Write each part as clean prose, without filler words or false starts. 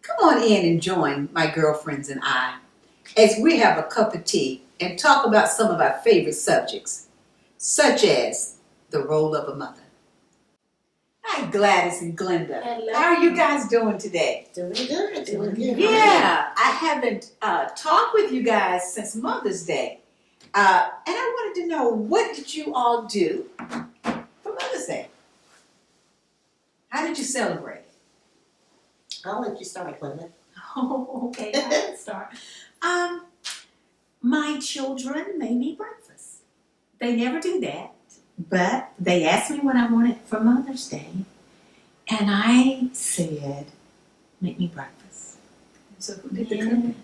Come on in and join my girlfriends and I as we have a cup of tea and talk about some of our favorite subjects, such as the role of a mother. Hi, Gladys and Glenda. Hello. How are you guys doing today? Doing good. Yeah, I haven't talked with you guys since Mother's Day. And I wanted to know, what did you all do for Mother's Day? How did you celebrate? I'll let you start, Glenda. Oh, okay, I can start. My children made me breakfast. They never do that, but they asked me what I wanted for Mother's Day, and I said, make me breakfast. So who did the cooking?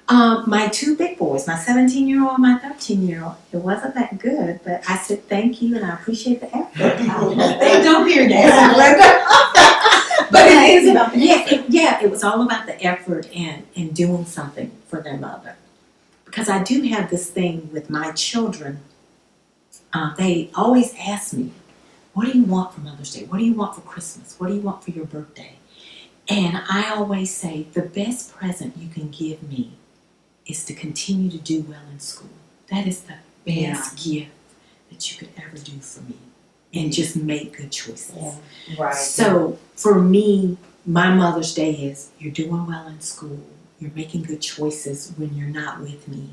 My two big boys, my 17-year-old and my 13-year-old. It wasn't that good, but I said thank you and I appreciate the effort. They don't hear that. But it is about the It was all about the effort and doing something for their mother. Because I do have this thing with my children. They always ask me, what do you want for Mother's Day? What do you want for Christmas? What do you want for your birthday? And I always say, the best present you can give me is to continue to do well in school. That is the best gift that you could ever do for me. And just make good choices. Yeah. Right. So for me, my Mother's Day is, you're doing well in school. You're making good choices when you're not with me.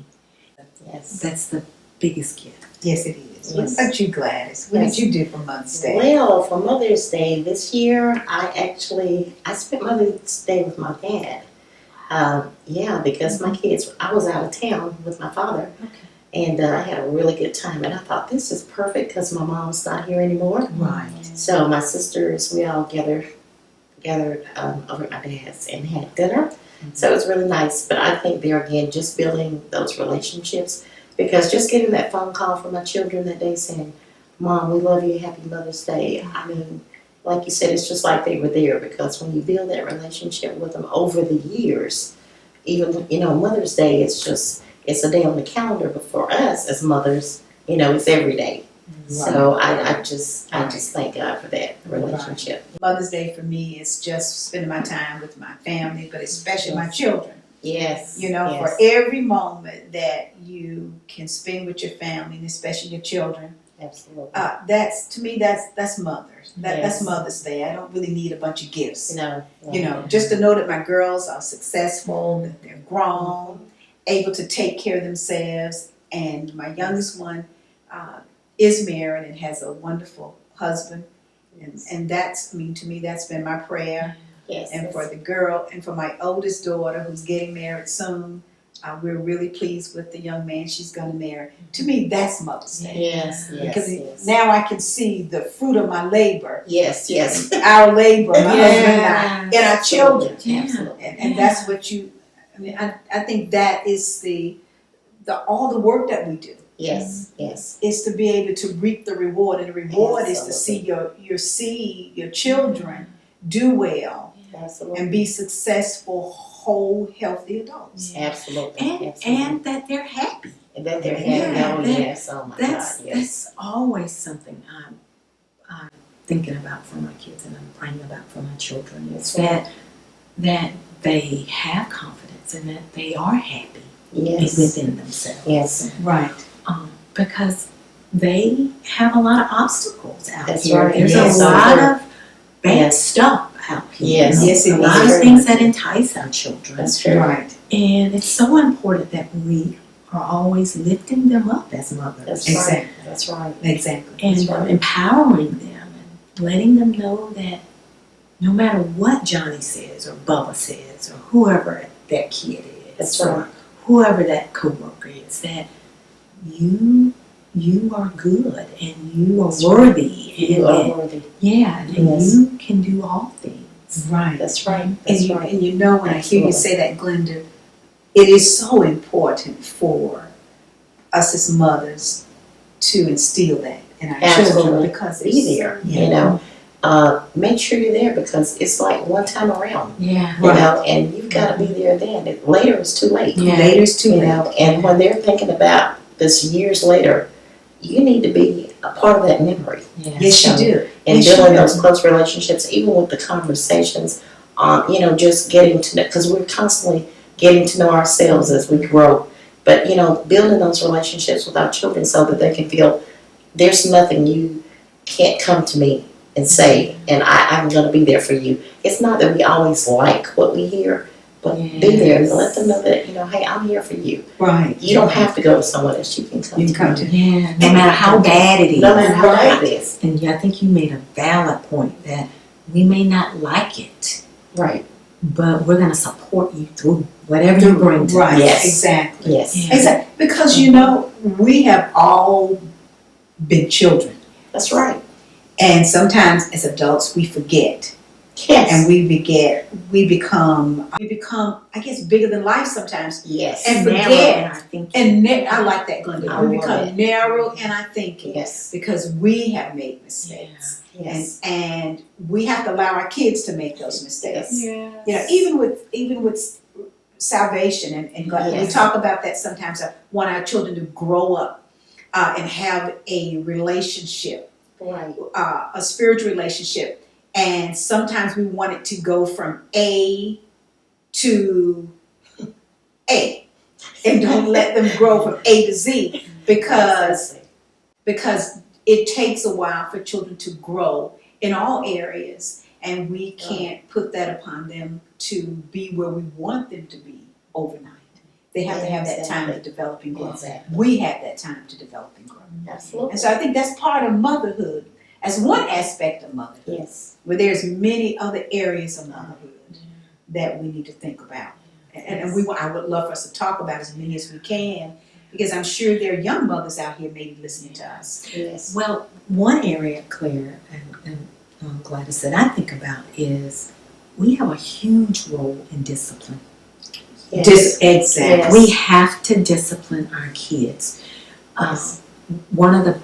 Yes. That's the biggest gift. Yes, it is. Yes. What about you, Gladys? What did you do for Mother's Day? Well, for Mother's Day this year, I spent Mother's Day with my dad. Because my kids, I was out of town with my father. Okay. And I had a really good time. And I thought, this is perfect because my mom's not here anymore. Right. So my sisters, we all gathered over at my dad's and had dinner. So it was really nice. But I think there again, just building those relationships, because just getting that phone call from my children that day saying, Mom, we love you, happy Mother's Day. I mean, like you said, it's just like they were there, because when you build that relationship with them over the years, even, Mother's Day, it's a day on the calendar, but for us as mothers, it's every day. So I just thank God for that relationship. Mother's Day for me is just spending my time with my family, but especially my children. Yes. For every moment that you can spend with your family, and especially your children. Absolutely. To me, that's Mother's. That's Yes. Mother's Day. I don't really need a bunch of gifts. No. Just to know that my girls are successful, that they're grown, able to take care of themselves, and my youngest one is married and has a wonderful husband, and that's, to me, that's been my prayer. Yes. And for the girl, and for my oldest daughter who's getting married soon, we're really pleased with the young man she's going to marry. To me, that's Mother's Day. Yes. Because now I can see the fruit of my labor. Yes. Our labor, my husband and I, and our children. Absolutely. And that's what I think that is all the work that we do. Yes. Is to be able to reap the reward, and the reward is to see your children do well. Absolutely. And be successful, whole, healthy adults. Absolutely. And that they're happy. And that they're happy. Yes. Oh my God. Yes. That's always something I'm thinking about for my kids, and I'm praying about for my children. Is that they have confidence and that they are happy within themselves. Yes. Right. Because they have a lot of obstacles out That's here. right. There's Yes. a lot of bad stuff out here. Yes. Yes, a it lot is. of things that entice our children. That's true. Right. And it's so important that we are always lifting them up as mothers. That's Exactly. right. That's right. Exactly. And That's right. empowering them and letting them know that no matter what Johnny says or Bubba says or whoever that kid is, That's right. or whoever that coworker is, that you are good and you are worthy, and You that, are worthy. and Yes. you can do all things. Right. That's right. And That's you, right. and when I hear you Absolutely. say that, Glenda, it is so important for us as mothers to instill that in our children, Absolutely. because Be it's there. Yeah. Make sure you're there, because it's like one time around. Yeah. And you've got to be there then. Later is too late. Yeah. Later is too late. And when they're thinking about this years later, you need to be a part of that memory. Yes, you do. And Yes, you building do. those close relationships, even with the conversations, just getting to know, because we're constantly getting to know ourselves as we grow. But, building those relationships with our children so that they can feel there's nothing you can't come to me and say, and I'm going to be there for you. It's not that we always like what we hear, but be there and let them know that, hey, I'm here for you. Right. You don't have to go to someone else. You can come You to can come me. to Yeah, no matter how bad it is. No matter how bad it is. And I think you made a valid point that we may not like it, Right. but we're going to support you through whatever you bring to Right, us. Yes. exactly. Yes. Yeah. Exactly. Because, we have all been children. That's right. And sometimes as adults, we forget. Yes. And we become, I guess, bigger than life sometimes. Yes. And Narrow forget. in our thinking. And I like that, Glenda. I We love become it. narrow in our thinking Yes. because we have made mistakes. Yes. And we have to allow our kids to make those mistakes. Yes. Even with salvation and God, we Yes. talk about that sometimes. I want our children to grow up and have a relationship, Right. a spiritual relationship. And sometimes we want it to go from A to A, and don't let them grow from A to Z because it takes a while for children to grow in all areas, and we can't put that upon them to be where we want them to be overnight. They have to have that time to develop and grow. Exactly. We have that time to develop and grow. Absolutely. And so I think that's part of motherhood, as one aspect of motherhood, Yes. where there's many other areas of motherhood that we need to think about. And I would love for us to talk about as many as we can, because I'm sure there are young mothers out here maybe listening to us. Yes. Well, one area, Claire, and Gladys, that I think about is we have a huge role in discipline. Yes. Exactly. Yes. We have to discipline our kids. Yes. One of the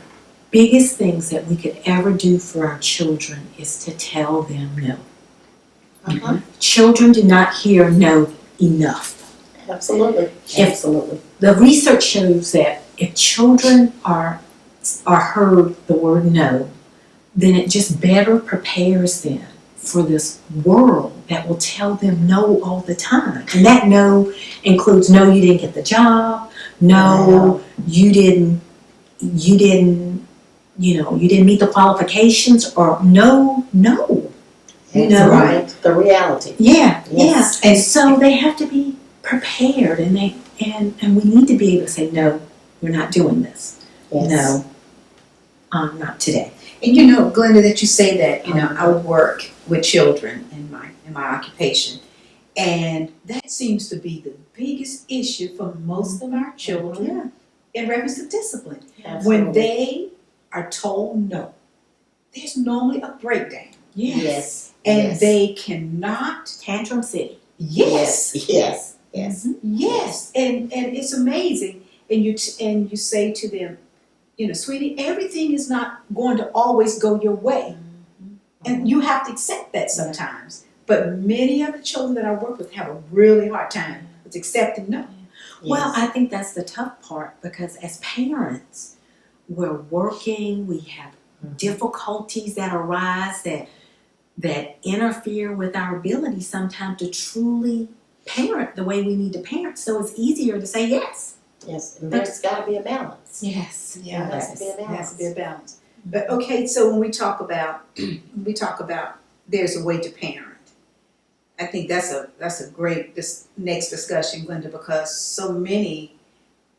biggest things that we could ever do for our children is to tell them no. Uh-huh. Children do not hear no enough. Absolutely. If- Absolutely. The research shows that if children are heard the word no, then it just better prepares them for this world that will tell them no all the time. And that no includes no, you didn't get the job, no, you didn't meet the qualifications, or no. You know, Right. The reality. Yeah. Yes. And so they have to be prepared, and we need to be able to say, no, we're not doing this. Yes. No, not today. And Glenda, that you say that, I work with children in my occupation, and that seems to be the biggest issue for most of our children in reference to discipline. Absolutely. When they are told no, there's normally a breakdown, Yes. and Yes. they cannot. Tantrum City. Yes, Yes. Yes. yes, and it's amazing. And you say to them, sweetie, everything is not going to always go your way. And you have to accept that sometimes. But many of the children that I work with have a really hard time with accepting no. Well, I think that's the tough part, because as parents, we're working, we have difficulties that arise that interfere with our ability sometimes to truly parent the way we need to parent. So it's easier to say yes. Yes. And there's got to be a balance. Yes. Yeah, There has to be a there has to be a balance. balance. But okay, so when we talk about there's a way to parent, I think that's a great next discussion, Glenda, because so many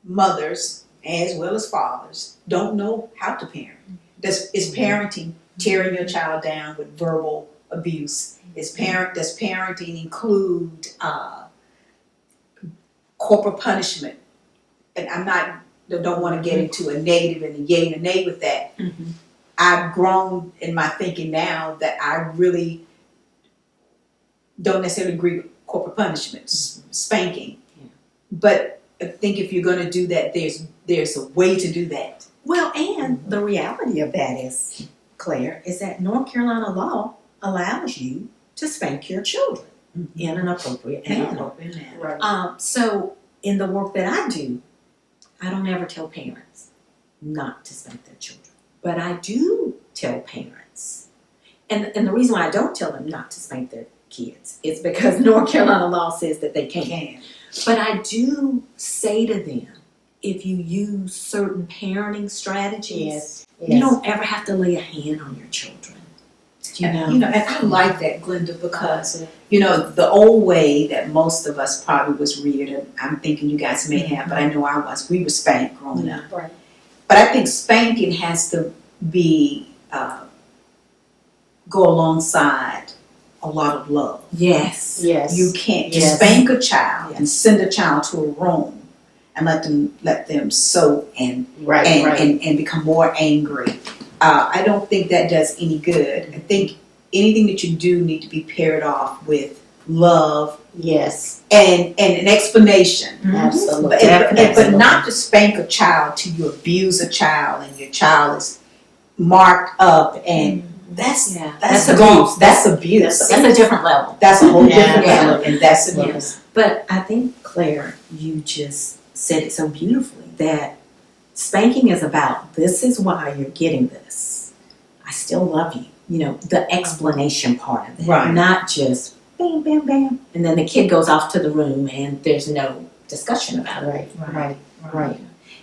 mothers as well as fathers don't know how to parent. Is parenting tearing your child down with verbal abuse? Does parenting include corporal punishment? And don't want to get into a negative and a yay and a nay with that. Mm-hmm. I've grown in my thinking now that I really don't necessarily agree with corporal punishment, spanking. Yeah. But I think if you're going to do that, there's a way to do that. Well, and the reality of that is, Claire, is that North Carolina law allows you to spank your children in an appropriate manner. Right. So in the work that I do, I don't ever tell parents not to spank their children. But I do tell parents, and the reason why I don't tell them not to spank their kids. It's because North Carolina law says that they can't. Can. But I do say to them, if you use certain parenting strategies, you don't ever have to lay a hand on your children. You know? And I like that, Glenda, because the old way that most of us probably was reared, and I'm thinking you guys may have, but I know I was. We were spanked growing up. Right. But I think spanking has to be go alongside a lot of love. Yes. Yes. You can't just Yes. spank a child and send a child to a room and let them soak and become more angry. I don't think that does any good. I think anything that you do need to be paired off with love Yes. and an explanation. Absolutely. But not to spank a child till you abuse a child and your child is marked up and that's abuse. That's abuse. That's a different level. That's a whole different Yeah. level, and that's abuse. But I think, Claire, you just said it so beautifully that spanking is about, this is why you're getting this. I still love you. The explanation part of it. Right. Not just bam, bam, bam. And then the kid goes off to the room and there's no discussion about it. Right.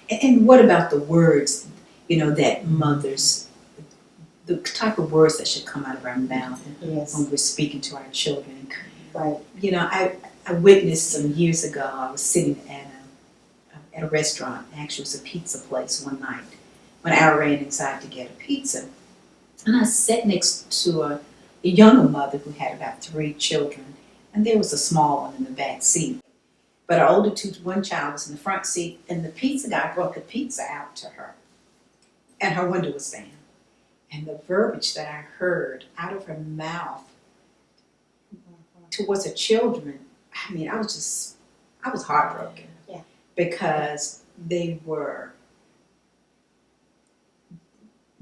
And what about the words, that mothers, the type of words that should come out of our mouth Yes. when we're speaking to our children? Right. I witnessed some years ago, I was sitting at a restaurant, actually it was a pizza place one night, when I ran inside to get a pizza. And I sat next to a younger mother who had about 3 children, and there was a small one in the back seat. But our older one child was in the front seat, and the pizza guy brought the pizza out to her. And her window was down. And the verbiage that I heard out of her mouth towards her children, I was heartbroken. Yeah. Because they were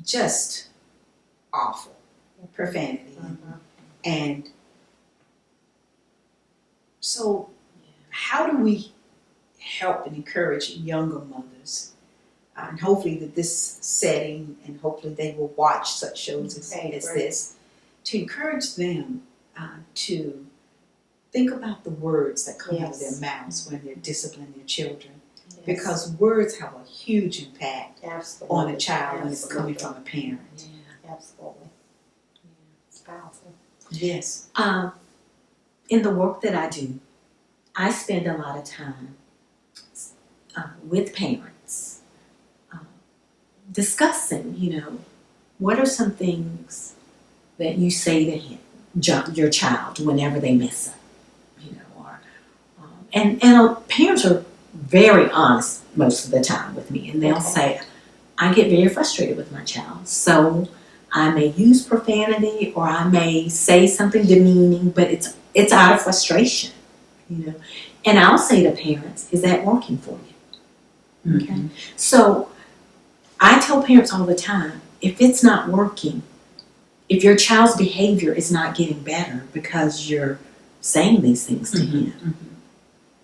just awful. Profanity. And so how do we help and encourage younger mothers? And hopefully that this setting, and hopefully they will watch such shows as this, to encourage them to think about the words that come out of their mouths when they're disciplining their children. Yes. Because words have a huge impact Absolutely. on a child when it's coming from a parent. Absolutely. It's powerful. Yes. In the work that I do, I spend a lot of time with parents discussing, what are some things that you say to him, your child, whenever they mess up, and parents are very honest most of the time with me, and they'll say, I get very frustrated with my child, so I may use profanity or I may say something demeaning, but it's out of frustration, And I'll say to parents, is that working for you? Okay. Mm-hmm. So I tell parents all the time, if it's not working, if your child's behavior is not getting better because you're saying these things to him,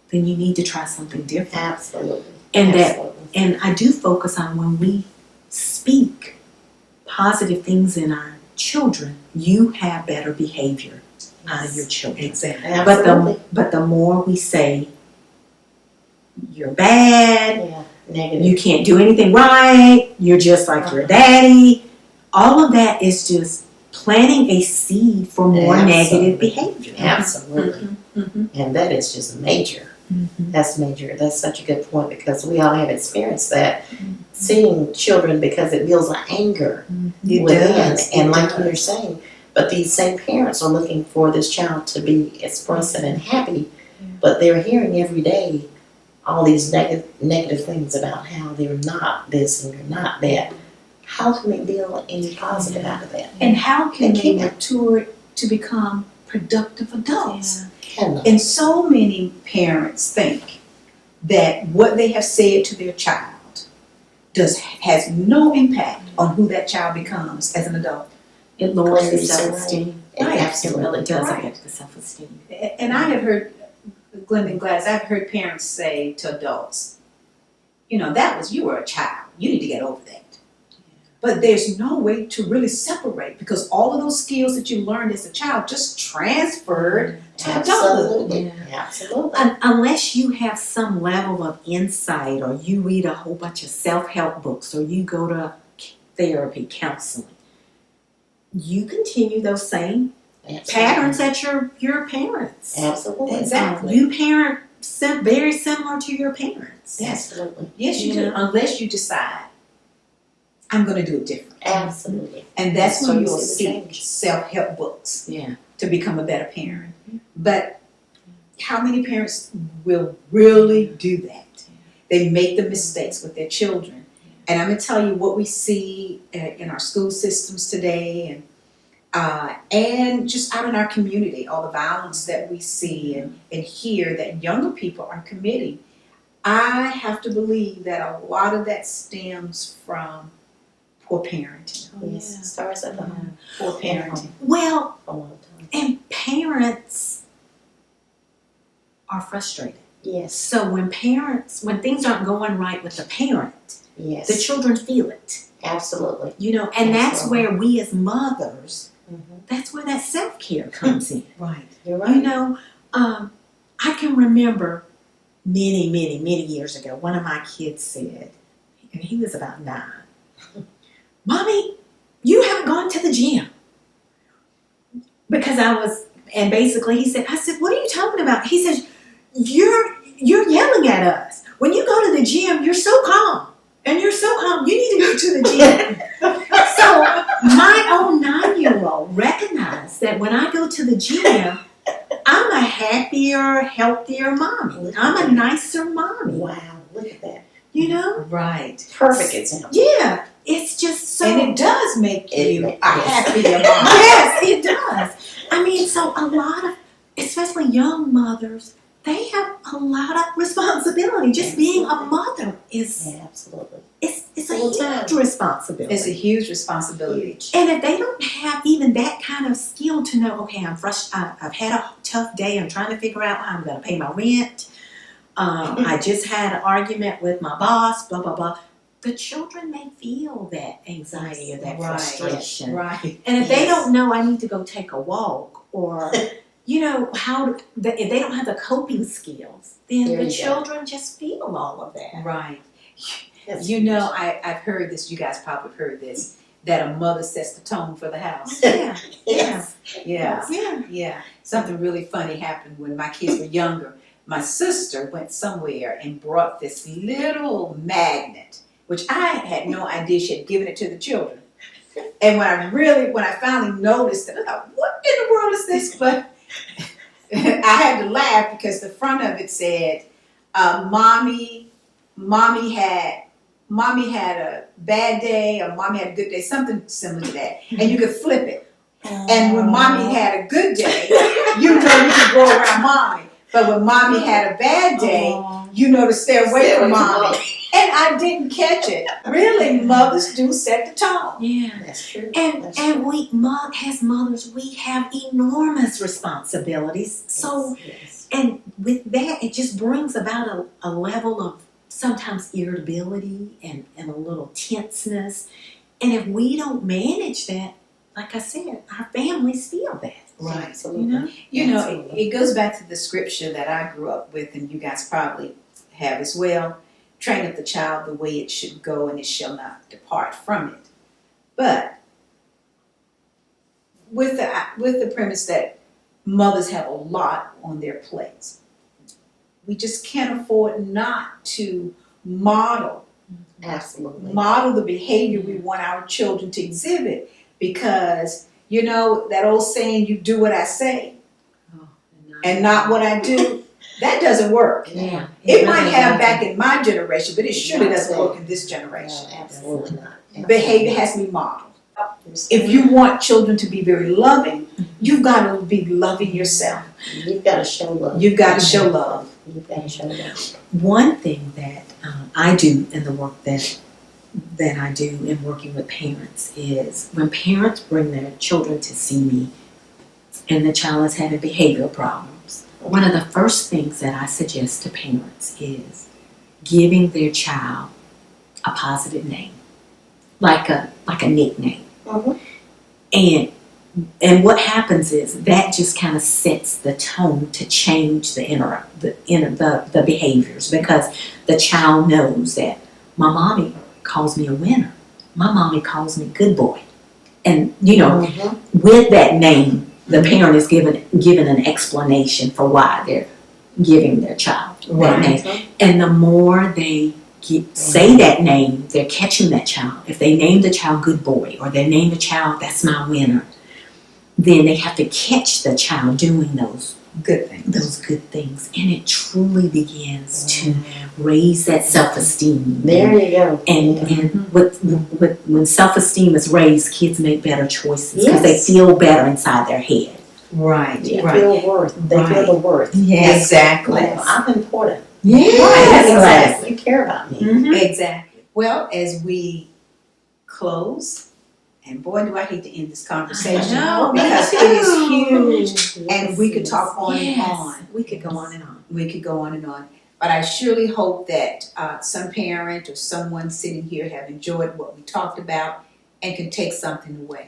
then you need to try something different. Absolutely. And I do focus on when we speak positive things in our children, you have better behavior out of your children. Exactly. Absolutely. But the more we say you're bad, Negative. you can't do anything right, you're just like your daddy, all of that is just planting a seed for more negative behavior. Absolutely. And that is just major. That's major. That's such a good point, because we all have experienced that. Seeing children, because it builds an anger within. And like you're saying, but these same parents are looking for this child to be expressive and happy, but they're hearing every day all these negative things about how they're not this and they're not that. How can they build any positive out of that? And how can They they can't. mature to become productive adults? Cannot. And so many parents think that what they have said to their child has no impact on who that child becomes as an adult. It lowers the Claire, you said self-esteem. Right. It really does Right. affect the self-esteem. And I have heard, Glenda and Gladys, I've heard parents say to adults, you were a child. You need to get over that. but there's no way to really separate because all of those skills that you learned as a child just transferred to adulthood. Absolutely, absolutely. Unless you have some level of insight, or you read a whole bunch of self-help books, or you go to therapy, counseling, you continue those same patterns that your parents. Absolutely. Exactly. You parent very similar to your parents. Absolutely. Yes, you do, Yeah. unless you decide, I'm going to do it different. Absolutely. And that's So when you you'll see the see change. self-help books Yeah. to become a better parent. But how many parents will really do that? They make the mistakes with their children. And I'm going to tell you what we see in our school systems today and just out in our community, all the violence that we see and hear that younger people are committing. I have to believe that a lot of that stems from poor parenting. Yes, it starts at the home Poor parenting. Well, a long time. and parents are frustrated. Yes, So when things aren't going right with the parent, yes. the children feel it. Absolutely. And that's Absolutely. where we as mothers, Mhm. that's where that self-care comes in. Right. You're right. I can remember many, many, many years ago, one of my kids said, and he was about 9, Mommy, you haven't gone to the gym. Because and basically he said, I said, what are you talking about? He says, you're yelling at us. When you go to the gym, you're so calm. And you're so calm, you need to go to the gym. So my own 9-year-old recognized that when I go to the gym, I'm a happier, healthier mommy. I'm a nicer mommy. Wow, look at that. Right. Perfect example. Yeah, it's just so. And it does make you a Yes. happier mom. Yes, it does. I mean, so a lot of, especially young mothers, they have a lot of responsibility. Just being a mother is Yeah, absolutely. it's a Full huge time. responsibility. It's a huge responsibility. And if they don't have even that kind of skill to know, okay, I've had a tough day. I'm trying to figure out how I'm going to pay my rent. I just had an argument with my boss. Blah blah blah. The children may feel that anxiety or that Right. frustration. Right. And if they Yes. don't know, I need to go take a walk, or if they don't have the coping skills, then There the you go. children just feel all of that. Right. That's I've heard this, you guys probably have heard this, that a mother sets the tone for the house. Yeah, Yes. Yeah. yeah. Yeah. Something really funny happened when my kids were younger. My sister went somewhere and brought this little magnet, which I had no idea she had given it to the children. And when I finally noticed it, I thought, what in the world is this? But I had to laugh because the front of it said, mommy had a bad day, or mommy had a good day, something similar to that. And you could flip it. And when mommy had a good day, you could go around mommy. But when mommy had a bad day, to stay away from mommy. And I didn't catch it. Really, mothers do set the tone. Yeah. That's true. And That's true. we, as mothers, we have enormous responsibilities. So, Yes. and with that, it just brings about a level of sometimes irritability and a little tenseness. And if we don't manage that, like I said, our families feel that. Right. Absolutely. It goes back to the scripture that I grew up with, and you guys probably have as well. Train up the child the way it should go, and it shall not depart from it. But with the premise that mothers have a lot on their plates, we just can't afford not to model Absolutely. the behavior we want our children to exhibit, because that old saying, you do what I say and not what I do, that doesn't work. Yeah. It might have back in my generation, but it surely doesn't work in this generation. No, absolutely not. Behavior has to be modeled. If you want children to be very loving, you've got to be loving yourself. You've got to show love. You've got to show love. You've got to show love. One thing that I do in the work that I do in working with parents is when parents bring their children to see me and the child is having behavioral problems, one of the first things that I suggest to parents is giving their child a positive name. like a nickname. Mhm. And what happens is that just kind of sets the tone to change the behaviors, because the child knows that my mommy calls me a winner, my mommy calls me good boy, and Mhm. with that name, the parent is given an explanation for why they're giving their child that name, and the more they say that name, they're catching that child. If they name the child good boy, or they name the child that's my winner, then they have to catch the child doing those Good things. good things, and it truly begins to raise that self-esteem. There you go. And when self-esteem is raised, kids make better choices because Yes. they feel better inside their head. Right, They right. feel worth. They Right. feel the worth. Yes. Exactly. Like, I'm important. Yes. Exactly. You care about me. Mhm. Exactly. Well, as we close, and boy, do I hate to end this conversation, I know, because me it is too. huge, and we could talk on and Yes. on. We could go on and on. We could go on and on. But I surely hope that some parent or someone sitting here have enjoyed what we talked about and can take something away.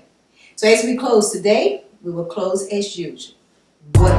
So as we close today, we will close as usual. What